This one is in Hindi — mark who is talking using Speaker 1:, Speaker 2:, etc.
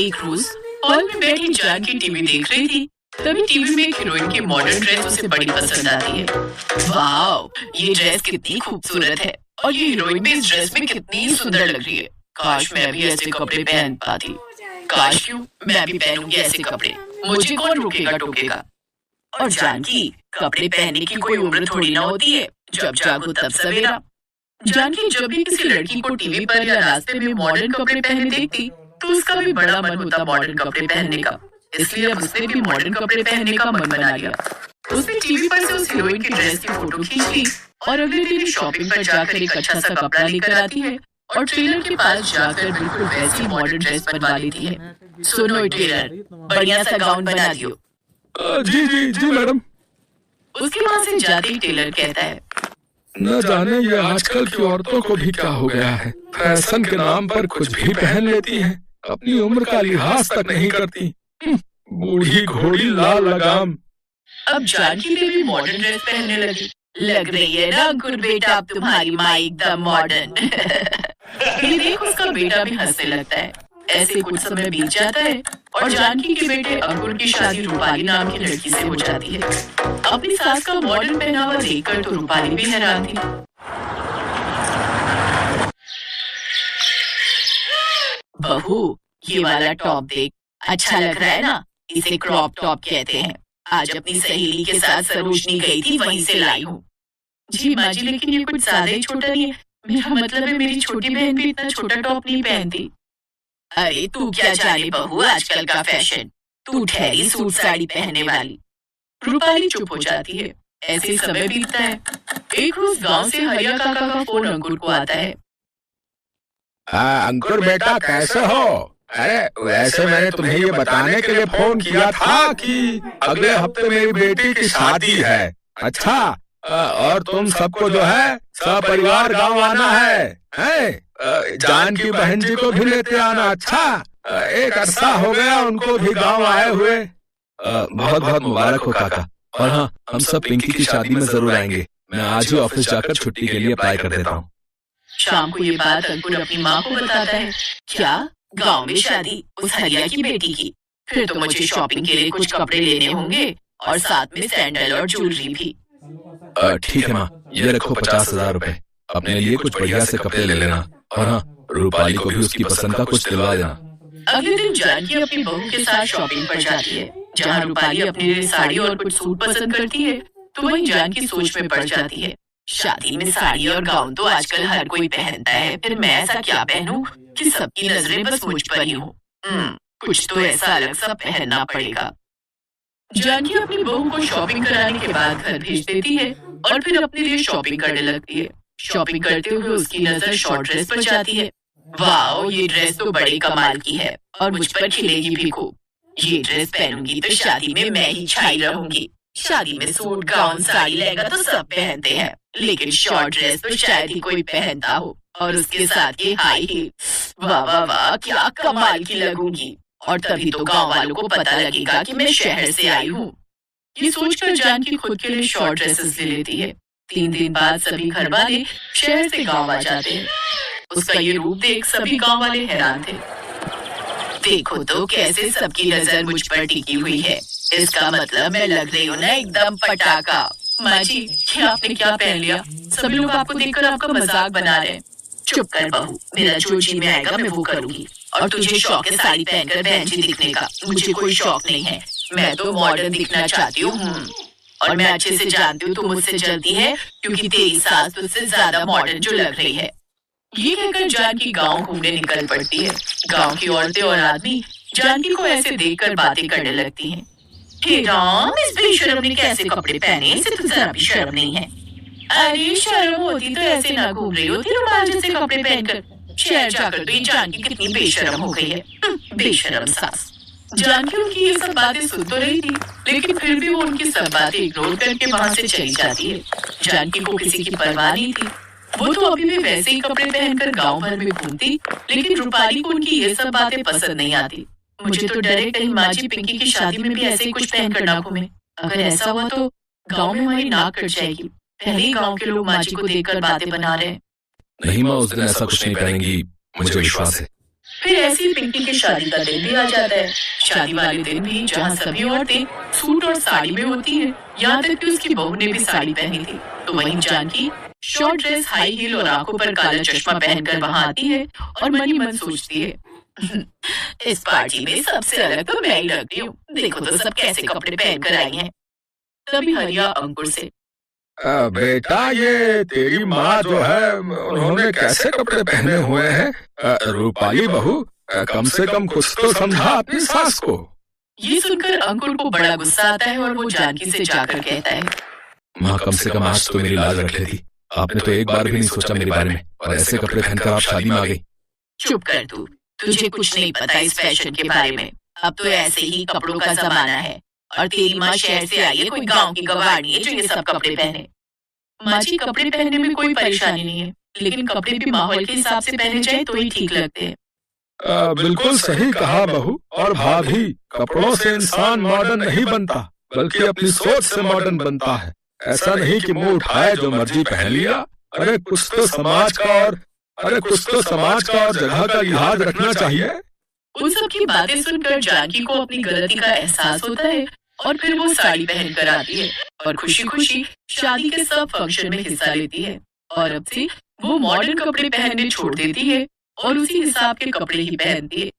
Speaker 1: एक रोज हॉल में बैठी जानकी टीवी देख रही थी। तभी टीवी में एक हीरोइन की मॉडर्न ड्रेस उसे बड़ी पसंद आती है। वाह, ये ड्रेस कितनी खूबसूरत है और ये हीरोइन भी इस ड्रेस में कितनी सुंदर लग रही है। काश मैं भी ऐसे कपड़े पहन पाती। काश क्यों, मैं भी पहनूंगी ऐसे कपड़े, मुझे कौन रोकेगा टोकेगा। और जानकी, कपड़े पहनने की कोई उम्र थोड़ी ना होती है, जब चाहो तब सवेरा। जानकी जब भी किसी लड़की को टीवी पर या रास्ते में मॉडर्न कपड़े पहने देखती तो उसका भी बड़ा मन होता मॉडर्न कपड़े पहनने का। इसलिए अब उसने भी मॉडर्न कपड़े पहनने का मन बना लिया। उसने टीवी पर से उस हीरोइन की ड्रेस की फोटो खींच ली और अगले दिन शॉपिंग पर जाकर एक अच्छा सा कपड़ा लेकर आती है और टेलर के पास जाकर बिल्कुल वैसी मॉडर्न ड्रेस बनवा लेती है। सुनो टेलर, बढ़िया सा गाउन बना दियो।
Speaker 2: जी जी जी मैडम।
Speaker 1: उसके पास से जाते ही टेलर कहता है,
Speaker 2: न जाने ये आजकल की औरतों को भी क्या हो गया है, फैशन के नाम पर कुछ भी पहन लेती हैं, अपनी उम्र का लिहाज तक नहीं करती। बूढ़ी घोड़ी लाल लगाम।
Speaker 1: अब जानकी ने भी मॉडर्न ड्रेस पहनने लगी। लग रही है ना अंकुर बेटा, अब तुम्हारी माँ एकदम मॉडर्न। ये देख उसका बेटा भी हंसने लगता है। ऐसे कुछ समय बीत जाता है और जानकी के बेटे अंकुर की शादी रूपाली नाम की लड़की से हो जाती है। अपनी सास का मॉडर्न पहनावा देखकर तो रूपाली भी हैरान थी। बहू, ये वाला टॉप देख, अच्छा लग रहा है ना, इसे क्रॉप टॉप कहते हैं। आज अपनी सहेली के साथ सरोजनी गई थी, वहीं से लाई हूँ। जी माँ जी, लेकिन ये कुछ ज्यादा ही छोटा नहीं है। मेरा मतलब है मेरी छोटी बहन भी इतना छोटा टॉप नहीं पहनती। अरे तू क्या जाने बहू आजकल का फैशन, तू ठहरी सूट साड़ी पहनने वाली। रूपाली चुप हो जाती है। ऐसे समय बीतता है। एक रोज गांव से हरिया काका का फोन अंकुर को आता है।
Speaker 2: अंकुर बेटा कैसे हो? अरे वैसे मैंने तुम्हें ये बताने के लिए फोन किया था कि अगले हफ्ते मेरी बेटी की शादी है। अच्छा, और तुम सबको जो है सपरिवार गांव आना है? जानकी बहन जी को भी लेते आना। अच्छा, एक अरसा हो गया उनको भी गांव आए हुए। बहुत बहुत मुबारक हो काका। और हाँ, हम सब पिंकी की शादी में जरूर आएंगे। मैं आज ही ऑफिस जाकर छुट्टी के लिए अप्लाई कर देता हूँ।
Speaker 1: शाम को ये बात अंकुर अपनी माँ को बताता है। क्या, गांव में शादी उस हरिया की बेटी की? फिर तो मुझे शॉपिंग के लिए कुछ कपड़े लेने होंगे और साथ में सैंडल और ज्वेलरी भी।
Speaker 2: ठीक है माँ, ये रखो 50,000 रुपए। अपने लिए कुछ बढ़िया से कपड़े ले लेना और हाँ, रूपाली को भी उसकी पसंद का कुछ दिलवा देना।
Speaker 1: अगले दिन जानकी अपनी बहू के साथ शॉपिंग पर जाती है। जहाँ रूपाली अपने लिए साड़ी और कुछ सूट पसंद करती है तो वहीं जानकी सोच में पड़ जाती है। शादी में साड़ी और गाउन तो आजकल हर कोई पहनता है, फिर मैं ऐसा क्या पहनूं कि सबकी नजरें बस मुझ पर ही हो। कुछ तो ऐसा अलग सा पहनना पड़ेगा। जानकी अपनी बहू को शॉपिंग कराने के बाद घर भेज देती है और फिर अपने लिए शॉपिंग करने लगती है। शॉपिंग करते हुए उसकी नजर शॉर्ट ड्रेस पर जाती है। वाह, ये ड्रेस तो बड़े कमाल की है और मुझ पर खिलेगी भी खूब। ये ड्रेस पहनूंगी तो शादी में मैं ही छाई रहूंगी। शादी में सूट गाउन साड़ी लहंगा तो सब पहनते हैं, लेकिन शॉर्ट ड्रेस तो शायद ही कोई पहनता हो, और उसके साथ ये हाई हील। वाह वाह वाह, क्या कमाल की लगूंगी। और तभी तो गांव वालों को पता लगेगा कि मैं शहर से आई हूँ। ये सोचकर जानकी खुद के लिए शॉर्ट ड्रेसेस ले लेती है। 3 दिन बाद सभी घर वाले शहर से गांव आ जाते हैं। उसका ये रूप देख सभी गांव वाले हैरान थे। देखो तो कैसे सबकी नजर मुझ पर टिकी हुई है। इसका मतलब मैं लग रही हूँ ना एकदम पटाखा। माँ जी, ये आपने क्या पहन लिया? सभी लोग आपको देखकर आपका मजाक बना रहे हैं। चुप कर बहू, मेरा जो जी में आएगा मैं वो करूंगी। और तुझे शौक है साड़ी पहनकर बहन जी दिखने का? मुझे कोई शौक नहीं है, मैं तो मॉडर्न दिखना चाहती हूँ। और मैं अच्छे से जानती हूँ तू मुझसे जलती है, क्योंकि तेरी सास तुझसे ज्यादा मॉडर्न जो लग रही है। ये कहकर जानकी गांव घूमने निकल पड़ती है। गांव की औरतें और आदमी जानकी को ऐसे देखकर बातें करने लगती हैं। हे राम, इस बेशर्म ने कैसे कपड़े पहने, इसे तो जरा भी शर्म नहीं है। अरे शर्म होती तो ऐसे ना घूम रही होती रुमाल जैसे कपड़े पहनकर। शहर जाकर तो ये जानकी कितनी बेशर्म हो गई है। बेशर्म सास। जानकी उनकी ये सब बातें सुन तो रही थी, लेकिन फिर भी वो उनकी सब बातें इग्नोर करके वहाँ से चली जाती है। जानकी को किसी की परवाह नहीं थी। वो तो अभी भी वैसे ही कपड़े पहनकर गांव भर में घूमती, लेकिन रूपाली को उनकी ये सब बातें पसंद नहीं आती। मुझे तो डर है कहीं माँ जी पिंकी की शादी में भी ऐसे ही कुछ पहनकर ना घूमे। अगर ऐसा हुआ तो गांव में हमारी नाक कट जाएगी। पहले ही गांव के लोग माँ जी को देखकर बातें बना रहे हैं।
Speaker 2: नहीं माँ, उस दिन ऐसा कुछ नहीं पहनेंगी, मुझे विश्वास है।
Speaker 1: फिर ऐसे ही पिंकी की शादी का दिन भी आ जाता है। शादी वाले दिन भी जहाँ सभी औरतें सूट और साड़ी में होती हैं, यहाँ तक कि उसकी बहू ने भी साड़ी पहनी थी, तो वहीं Janki short dress, high heel और आंखों पर काला चश्मा पहनकर वहां आती है और मन ही मन सोचती है इस पार्टी में सबसे अलग तो मैं ही लगती हूँ। देखो तो सब कैसे कपड़े पहनकर आई हैं। तभी हरिया अंकुर से,
Speaker 2: बेटा ये तेरी माँ जो है उन्होंने कैसे कपड़े पहने हुए हैं? रूपाली बहू, कम से कम कुछ तो समझा अपनी सास को।
Speaker 1: ये सुनकर अंकुर को बड़ा गुस्सा आता है और वो जानकी से जाकर कहता है,
Speaker 2: माँ कम से कम आज तो मेरी लाज रख लेती। आपने तो एक बार भी नहीं सोचा मेरे बारे में और ऐसे कपड़े पहनकर आप शादी में आ गई।
Speaker 1: चुप कर तू, तुझे कुछ नहीं पता इस फैशन के बारे में। अब तो ऐसे ही कपड़ों का जमाना है और तेरी माँ शहर से आई है, कोई गांव की गवारी है जो ये सब कपड़े पहने। माँ जी, कपड़े पहनने में कोई परेशानी नहीं है, लेकिन कपड़े भी माहौल के हिसाब से पहने जाए तो ही ठीक लगते हैं।
Speaker 2: बिल्कुल सही कहा बहू। और भाभी, कपड़ों से इंसान मॉडर्न नहीं बनता, बल्कि अपनी सोच से मॉडर्न बनता है। ऐसा नहीं कि मुंह उठाए जो मर्जी पहन लिया। अरे कुछ तो समाज का और जगह का लिहाज रखना चाहिए।
Speaker 1: उन सब की बातें सुनकर जानकी को अपनी गलती का एहसास होता है और फिर वो साड़ी पहनकर आती है और खुशी खुशी शादी के सब फंक्शन में हिस्सा लेती है। और अब से वो मॉडर्न कपड़े पहनने छोड़ देती है और उसी हिसाब के कपड़े ही पहनती है